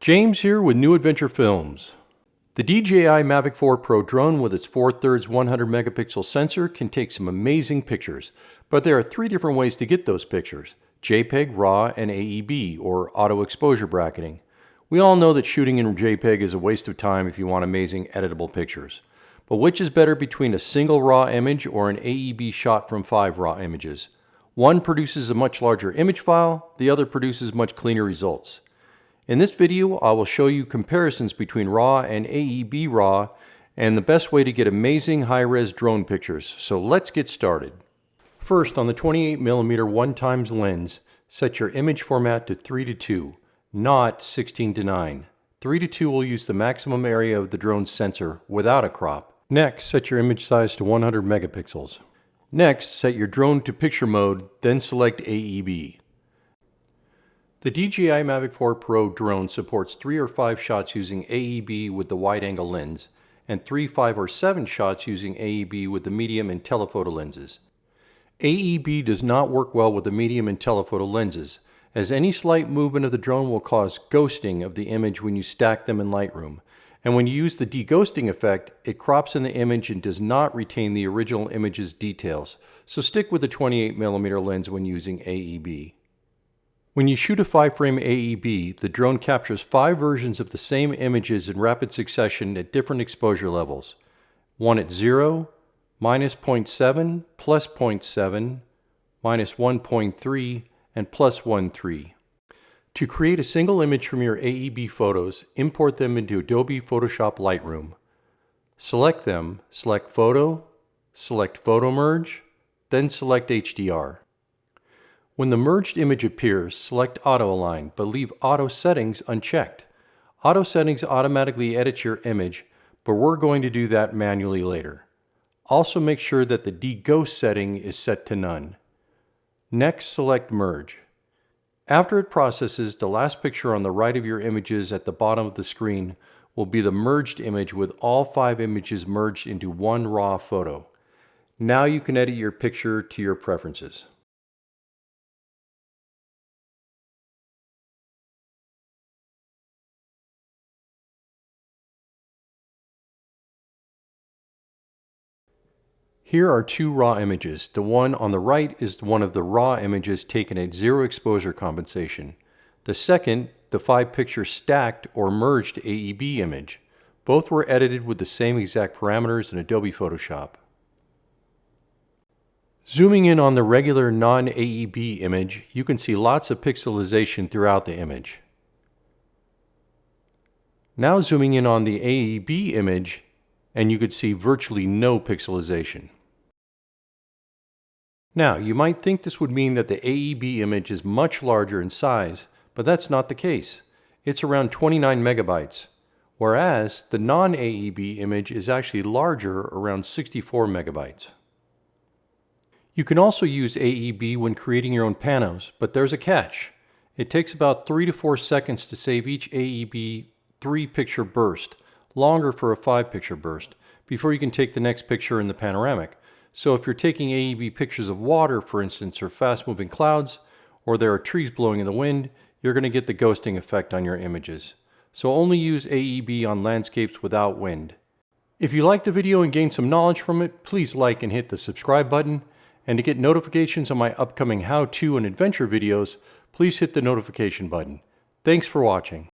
James here with New Adventure Films. The DJI Mavic 4 Pro drone with its 4/3 100 megapixel sensor can take some amazing pictures, but there are three different ways to get those pictures: JPEG, RAW, and AEB, or auto exposure bracketing. We all know that shooting in JPEG is a waste of time if you want amazing editable pictures. But which is better between a single RAW image or an AEB shot from 5 RAW images? One produces a much larger image file, the other produces much cleaner results. In this video, I will show you comparisons between RAW and AEB RAW and the best way to get amazing high-res drone pictures. So let's get started. First, on the 28mm 1x lens, set your image format to 3:2, not 16:9. 3:2 will use the maximum area of the drone's sensor without a crop. Next, set your image size to 100 megapixels. Next, set your drone to picture mode, then select AEB. The DJI Mavic 4 Pro drone supports 3 or 5 shots using AEB with the wide-angle lens, and 3, 5, or 7 shots using AEB with the medium and telephoto lenses. AEB does not work well with the medium and telephoto lenses, as any slight movement of the drone will cause ghosting of the image when you stack them in Lightroom. And when you use the deghosting effect, it crops in the image and does not retain the original image's details, so stick with the 28mm lens when using AEB. When you shoot a 5-frame AEB, the drone captures 5 versions of the same images in rapid succession at different exposure levels. One at 0, -0.7, +0.7, -1.3, and +1.3. To create a single image from your AEB photos, import them into Adobe Photoshop Lightroom. Select them, select Photo, select Photo Merge, then select HDR. When the merged image appears, select Auto Align, but leave Auto Settings unchecked. Auto Settings automatically edits your image, but we're going to do that manually later. Also make sure that the deghost setting is set to none. Next, select Merge. After it processes, the last picture on the right of your images at the bottom of the screen will be the merged image with all 5 images merged into one raw photo. Now you can edit your picture to your preferences. Here are 2 raw images. The one on the right is one of the raw images taken at 0 exposure compensation. The second, the 5-picture stacked or merged AEB image. Both were edited with the same exact parameters in Adobe Photoshop. Zooming in on the regular non-AEB image, you can see lots of pixelization throughout the image. Now zooming in on the AEB image, and you could see virtually no pixelization. Now, you might think this would mean that the AEB image is much larger in size, but that's not the case. It's around 29 megabytes, whereas the non-AEB image is actually larger, around 64 megabytes. You can also use AEB when creating your own panos, but there's a catch. It takes about 3 to 4 seconds to save each AEB 3-picture burst, longer for a 5-picture burst, before you can take the next picture in the panoramic. So if you're taking AEB pictures of water, for instance, or fast-moving clouds, or there are trees blowing in the wind, you're going to get the ghosting effect on your images. So only use AEB on landscapes without wind. If you liked the video and gained some knowledge from it, please like and hit the subscribe button. And to get notifications on my upcoming how-to and adventure videos, please hit the notification button. Thanks for watching.